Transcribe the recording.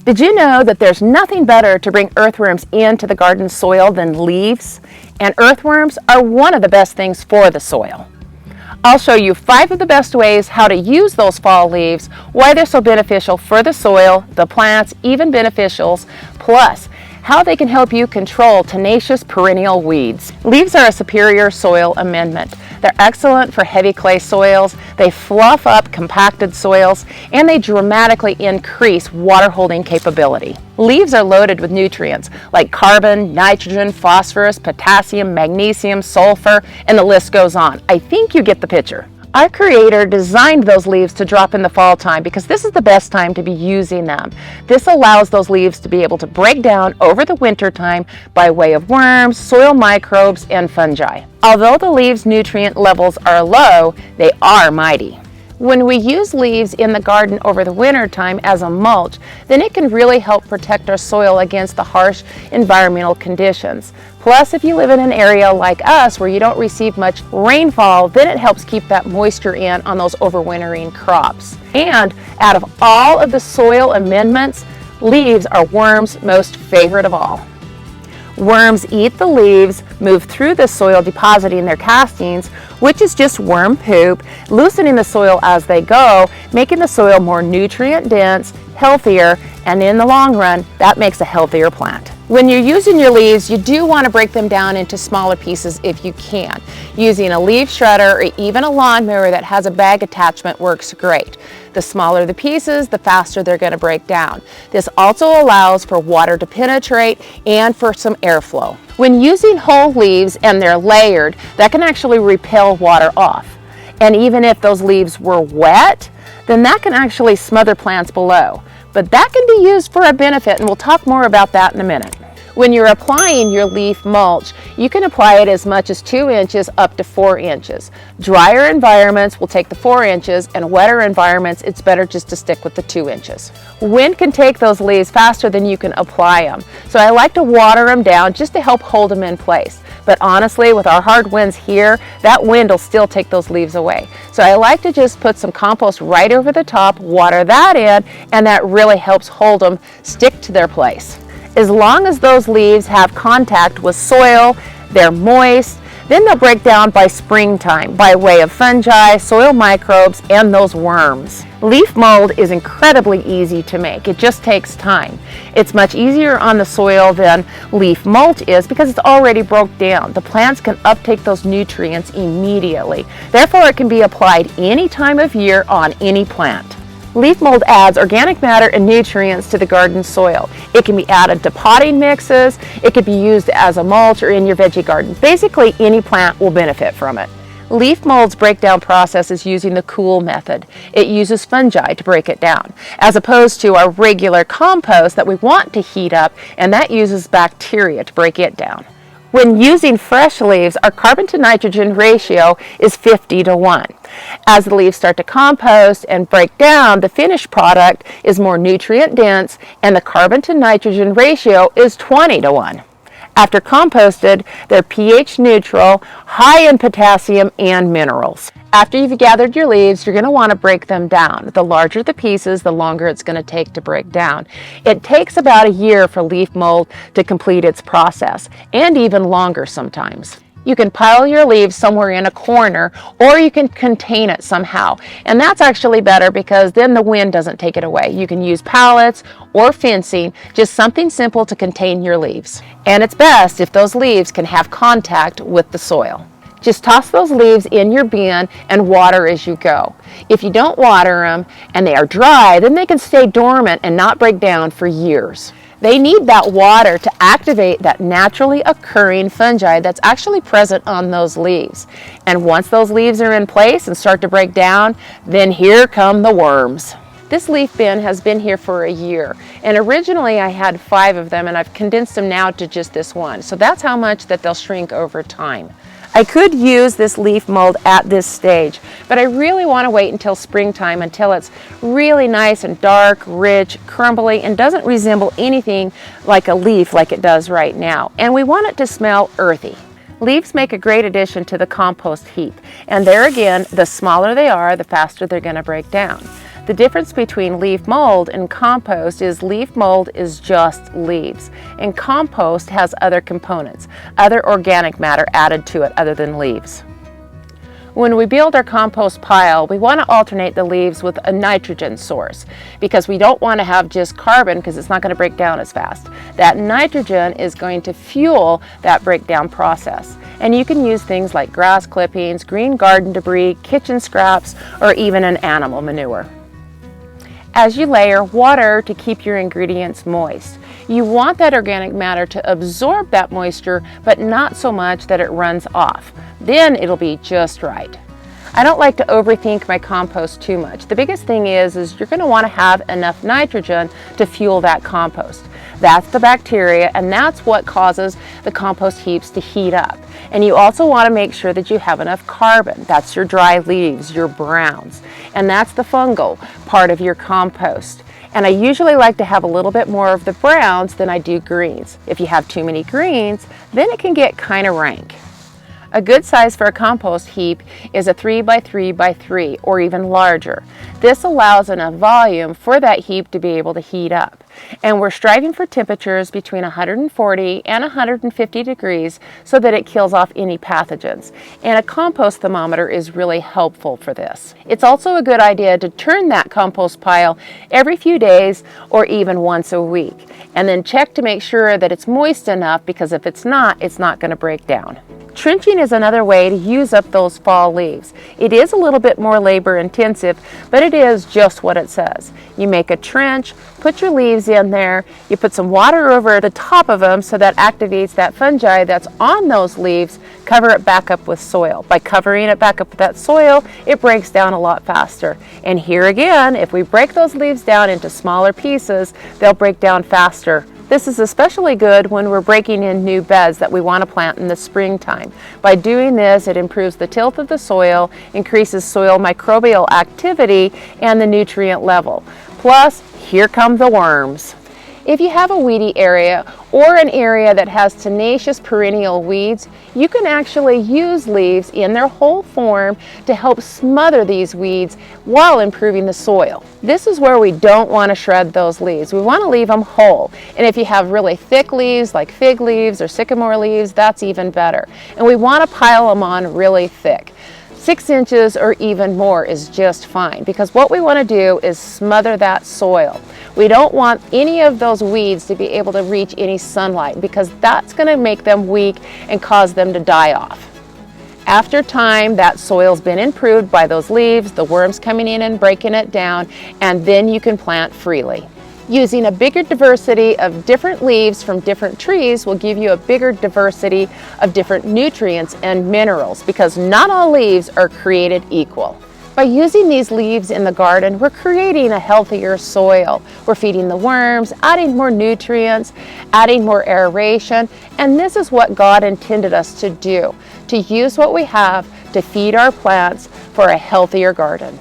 Did you know that there's nothing better to bring earthworms into the garden soil than leaves? And earthworms are one of the best things for the soil. I'll show you 5 of the best ways how to use those fall leaves, why they're so beneficial for the soil, the plants, even beneficials, plus how they can help you control tenacious perennial weeds. Leaves are a superior soil amendment. They're excellent for heavy clay soils, they fluff up compacted soils, and they dramatically increase water holding capability. Leaves are loaded with nutrients like carbon, nitrogen, phosphorus, potassium, magnesium, sulfur, and the list goes on. I think you get the picture. Our creator designed those leaves to drop in the fall time because this is the best time to be using them. This allows those leaves to be able to break down over the winter time by way of worms, soil microbes, and fungi. Although the leaves' nutrient levels are low, they are mighty. When we use leaves in the garden over the winter time as a mulch, then it can really help protect our soil against the harsh environmental conditions. Plus, if you live in an area like us where you don't receive much rainfall, then it helps keep that moisture in on those overwintering crops. And out of all of the soil amendments, leaves are worms' most favorite of all. Worms eat the leaves, move through the soil depositing their castings, which is just worm poop, loosening the soil as they go, making the soil more nutrient dense, healthier, and in the long run, that makes a healthier plant. When you're using your leaves, you do want to break them down into smaller pieces if you can. Using a leaf shredder or even a lawnmower that has a bag attachment works great. The smaller the pieces, the faster they're going to break down. This also allows for water to penetrate and for some airflow. When using whole leaves and they're layered, that can actually repel water off. And even if those leaves were wet, then that can actually smother plants below. But that can be used for a benefit, and we'll talk more about that in a minute. When you're applying your leaf mulch, you can apply it as much as 2 inches up to 4 inches. Drier environments will take the 4 inches, and wetter environments, it's better just to stick with the 2 inches. Wind can take those leaves faster than you can apply them, so I like to water them down just to help hold them in place. But honestly, with our hard winds here, that wind will still take those leaves away. So I like to just put some compost right over the top, water that in, and that really helps hold them stick to their place. As long as those leaves have contact with soil, they're moist, then they'll break down by springtime by way of fungi, soil microbes, and those worms. Leaf mold is incredibly easy to make. It just takes time. It's much easier on the soil than leaf mulch is because it's already broke down. The plants can uptake those nutrients immediately. Therefore, it can be applied any time of year on any plant. Leaf mold adds organic matter and nutrients to the garden soil. It can be added to potting mixes, it could be used as a mulch or in your veggie garden. Basically, any plant will benefit from it. Leaf mold's breakdown process is using the cool method. It uses fungi to break it down, as opposed to our regular compost that we want to heat up, and that uses bacteria to break it down. When using fresh leaves, our carbon to nitrogen ratio is 50:1. As the leaves start to compost and break down, the finished product is more nutrient dense and the carbon to nitrogen ratio is 20:1. After composted, they're pH neutral, high in potassium and minerals. After you've gathered your leaves, you're going to want to break them down. The larger the pieces, the longer it's going to take to break down. It takes about a year for leaf mold to complete its process, and even longer sometimes. You can pile your leaves somewhere in a corner, or you can contain it somehow. And that's actually better because then the wind doesn't take it away. You can use pallets or fencing, just something simple to contain your leaves. And it's best if those leaves can have contact with the soil. Just toss those leaves in your bin and water as you go. If you don't water them and they are dry, then they can stay dormant and not break down for years. They need that water to activate that naturally occurring fungi that's actually present on those leaves. And once those leaves are in place and start to break down, then here come the worms. This leaf bin has been here for a year, and originally I had 5 of them, and I've condensed them now to just this one. So that's how much that they'll shrink over time. I could use this leaf mold at this stage, but I really want to wait until springtime until it's really nice and dark, rich, crumbly, and doesn't resemble anything like a leaf like it does right now. And we want it to smell earthy. Leaves make a great addition to the compost heap, and there again, the smaller they are, the faster they're going to break down. The difference between leaf mold and compost is leaf mold is just leaves, and compost has other components, other organic matter added to it other than leaves. When we build our compost pile, we want to alternate the leaves with a nitrogen source because we don't want to have just carbon because it's not going to break down as fast. That nitrogen is going to fuel that breakdown process. And you can use things like grass clippings, green garden debris, kitchen scraps, or even an animal manure. As you layer, water to keep your ingredients moist. You want that organic matter to absorb that moisture, but not so much that it runs off. Then it'll be just right. I don't like to overthink my compost too much. The biggest thing is you're going to want to have enough nitrogen to fuel that compost. That's the bacteria, and that's what causes the compost heaps to heat up. And you also want to make sure that you have enough carbon. That's your dry leaves, your browns, and that's the fungal part of your compost. And I usually like to have a little bit more of the browns than I do greens. If you have too many greens, then it can get kind of rank. A good size for a compost heap is a 3 by 3 by 3 or even larger. This allows enough volume for that heap to be able to heat up. And we're striving for temperatures between 140 and 150 degrees so that it kills off any pathogens. And a compost thermometer is really helpful for this. It's also a good idea to turn that compost pile every few days or even once a week. And then check to make sure that it's moist enough, because if it's not going to break down. Trenching is another way to use up those fall leaves. It is a little bit more labor intensive, but it is just what it says. You make a trench, put your leaves in there, you put some water over the top of them so that activates that fungi that's on those leaves, cover it back up with soil. By covering it back up with that soil, it breaks down a lot faster. And here again, if we break those leaves down into smaller pieces, they'll break down faster. This is especially good when we're breaking in new beds that we want to plant in the springtime. By doing this, it improves the tilth of the soil, increases soil microbial activity, and the nutrient level. Plus, here come the worms. If you have a weedy area or an area that has tenacious perennial weeds, you can actually use leaves in their whole form to help smother these weeds while improving the soil. This is where we don't want to shred those leaves. We want to leave them whole. And if you have really thick leaves like fig leaves or sycamore leaves, that's even better. And we want to pile them on really thick. 6 inches or even more is just fine, because what we want to do is smother that soil. We don't want any of those weeds to be able to reach any sunlight, because that's going to make them weak and cause them to die off. After time, that soil's been improved by those leaves, the worms coming in and breaking it down, and then you can plant freely. Using a bigger diversity of different leaves from different trees will give you a bigger diversity of different nutrients and minerals, because not all leaves are created equal. By using these leaves in the garden, we're creating a healthier soil. We're feeding the worms, adding more nutrients, adding more aeration, and this is what God intended us to do, to use what we have to feed our plants for a healthier garden.